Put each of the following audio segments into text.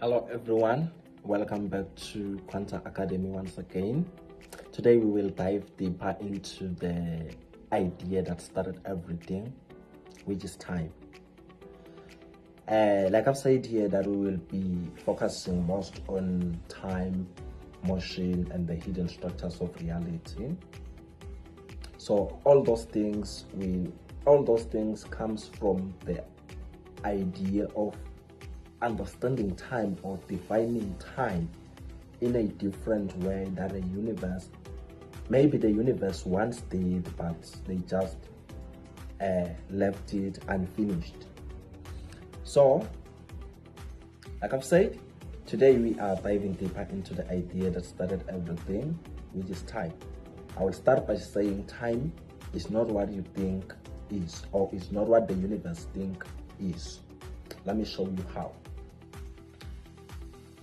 Hello everyone, welcome back to Quanta Academy once again. Today we will dive deeper into the idea that started everything, which is time. Like I've said here, that we will be focusing most on time, motion, and the hidden structures of reality. So all those things comes from the idea of understanding time or defining time in a different way that maybe the universe once did, but they just left it unfinished. So, like I've said, today we are diving deeper into the idea that started everything, which is time. I will start by saying time is not what you think is, or is not what the universe think is. Let me show you how.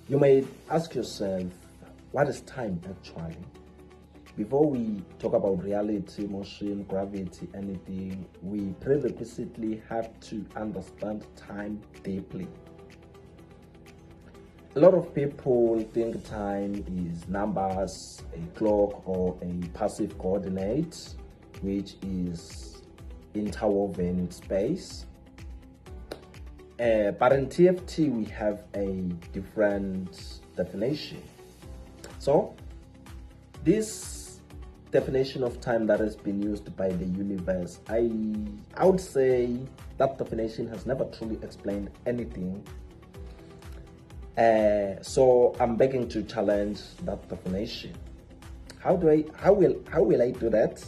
You may ask yourself, what is time actually? Before we talk about reality, motion, gravity, anything, we prerequisitely have to understand time deeply. A lot of people think time is numbers, a clock, or a passive coordinate, which is interwoven space. But in TFT, we have a different definition. So, this definition of time that has been used by the universe, I would say that definition has never truly explained anything. So I'm begging to challenge that definition. How will I do that?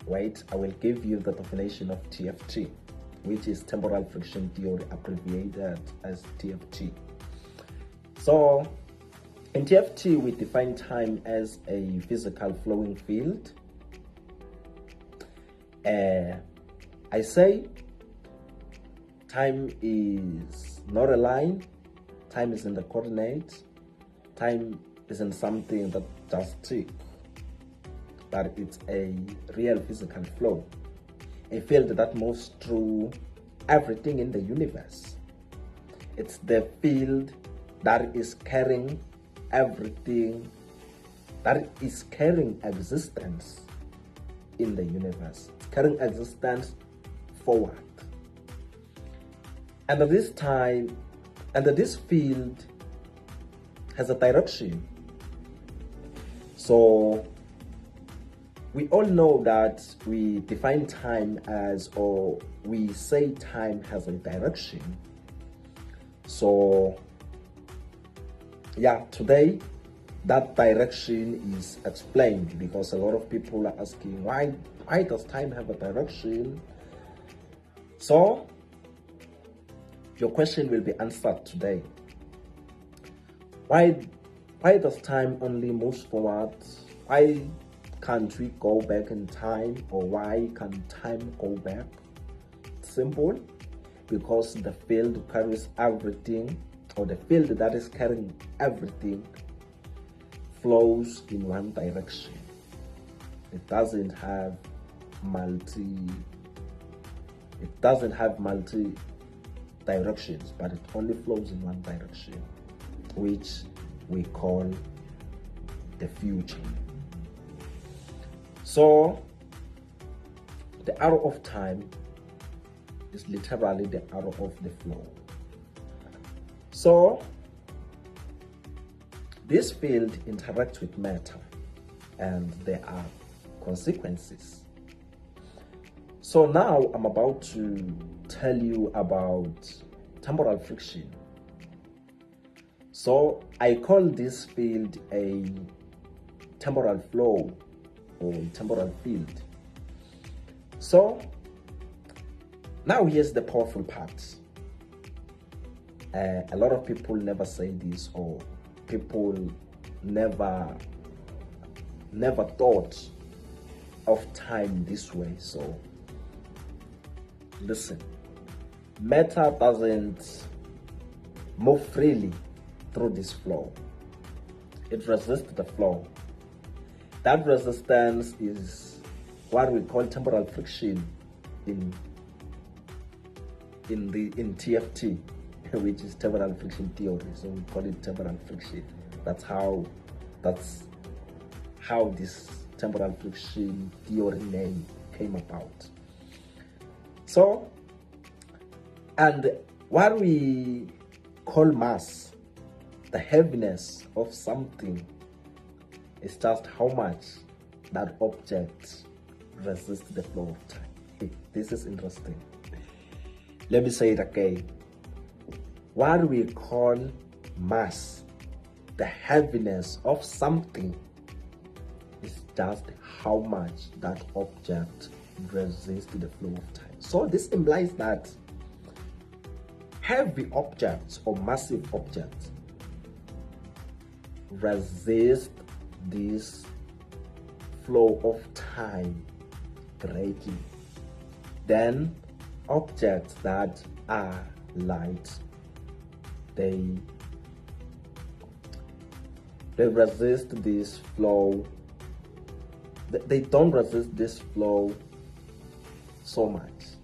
Wait, I will give you the definition of TFT, which is Temporal Friction Theory, abbreviated as TFT. So, in TFT, we define time as a physical flowing field. I say time is not a line, time isn't a coordinate, time isn't something that just ticks, but it's a real physical flow. A field that moves through everything in the universe. It's the field that is carrying everything, that is carrying existence in the universe. It's carrying existence forward. And this field has a direction. So we all know that we define time as, or we say time has a direction. So, yeah, today that direction is explained, because a lot of people are asking, why does time have a direction? So, your question will be answered today. Why does time only move forward? Why can't we go back in time, or why can time go back? Simple, because the field carries everything, or the field that is carrying everything flows in one direction. It doesn't have multi directions, but it only flows in one direction, which we call the future. So, the arrow of time is literally the arrow of the flow. So, this field interacts with matter, and there are consequences. So now I'm about to tell you about temporal friction. So I call this field a temporal flow, or temporal field. So now here's the powerful part. A lot of people never say this, or people never thought of time this way. So listen, matter doesn't move freely through this flow. It resists the flow. That resistance is what we call temporal friction in TFT. which is temporal friction theory. So we call it temporal friction. That's how this temporal friction theory name came about. So, and what we call mass, the heaviness of something, is just how much that object resists the flow of time. This is interesting. Let me say it again. What we call mass, the heaviness of something, is just how much that object resists the flow of time. So this implies that heavy objects or massive objects resist this flow of time greatly. Then objects that are light, they resist this flow. They don't resist this flow so much.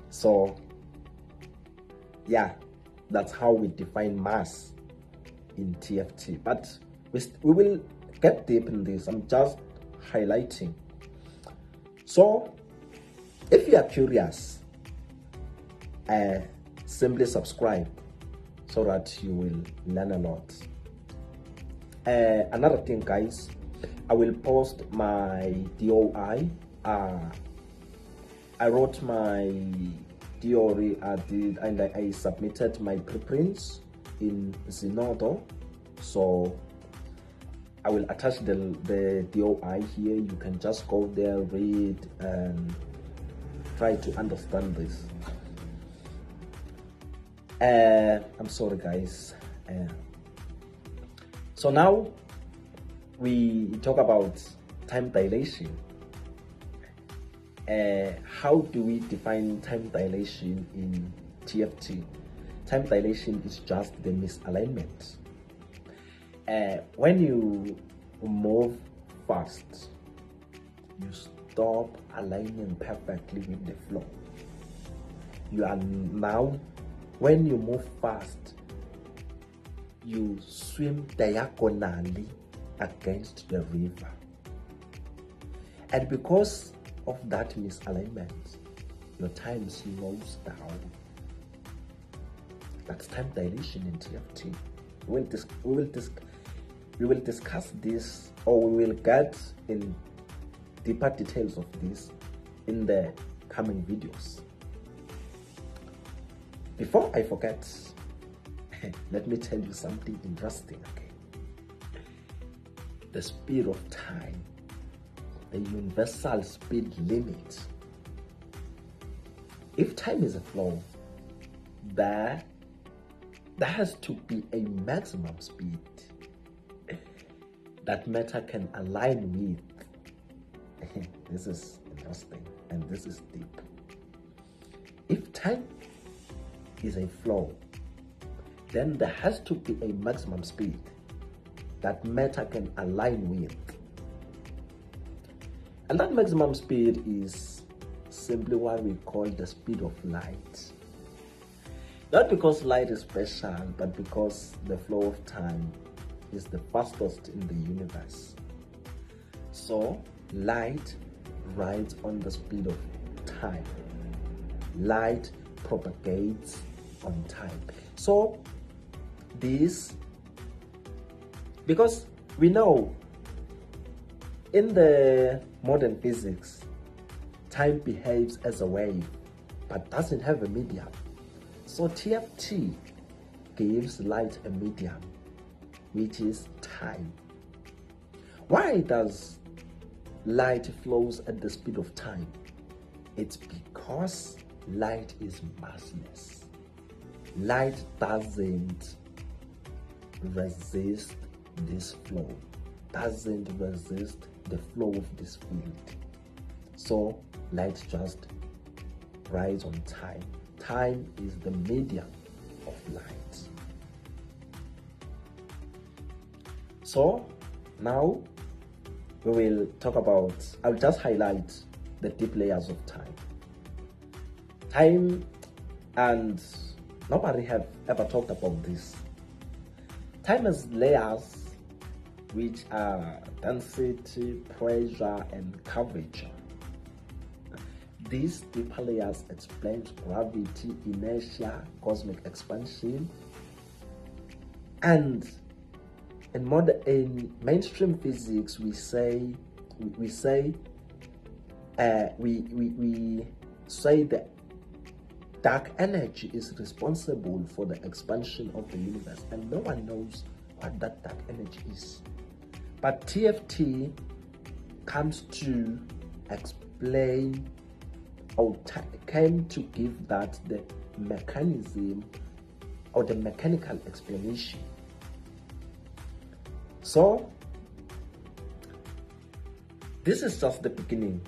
So yeah, that's how we define mass in TFT. But we will get deep in this. I'm just highlighting. So if you are curious, simply subscribe so that you will learn a lot. Another thing, guys, I will post my DOI. I wrote my theory, and I submitted my preprints in Zenodo. So I will attach the DOI here. You can just go there, read, and try to understand this. I'm sorry, guys. So now we talk about time dilation. How do we define time dilation in TFT? Time dilation is just the misalignment. When you move fast, you stop aligning perfectly with the flow. You are now, when you move fast, you swim diagonally against the river. And because of that misalignment, your time slows down. That's time dilation in TFT. We will discuss this, or we will get in deeper details of this in the coming videos. Before I forget, let me tell you something interesting. Okay, the speed of time, the universal speed limit. If time is a flow, there has to be a maximum speed that matter can align with. This is interesting and this is deep. If time is a flow, then there has to be a maximum speed that matter can align with. And that maximum speed is simply what we call the speed of light. Not because light is special, but because the flow of time is the fastest in the universe. So light rides on the speed of time. Light propagates on time. So this, because we know in the modern physics, time behaves as a wave, but doesn't have a medium. So TFT gives light a medium, which is time. Why does light flows at the speed of time? It's because light is massless. Light doesn't resist this flow, doesn't resist the flow of this field. So light just rides on time. Time is the medium of light. So now we will talk about, I'll just highlight the deep layers of time. Time and Nobody have ever talked about this. Time has layers which are density, pressure, and curvature. These deeper layers explain gravity, inertia, cosmic expansion, and in mainstream physics we say that dark energy is responsible for the expansion of the universe, and no one knows what that dark energy is. But TFT comes to explain, or came to give that the mechanism or the mechanical explanation. So this is just the beginning,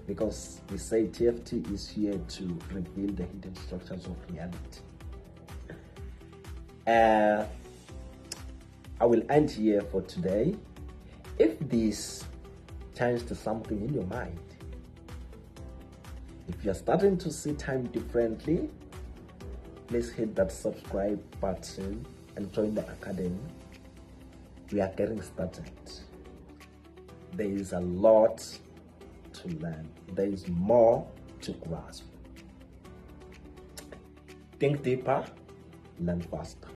because we say TFT is here to reveal the hidden structures of reality. I will end here for today. If this changed something in your mind, if you're starting to see time differently, please hit that subscribe button and join the academy. We are getting started. There is a lot to learn. There is more to grasp. Think deeper, learn faster.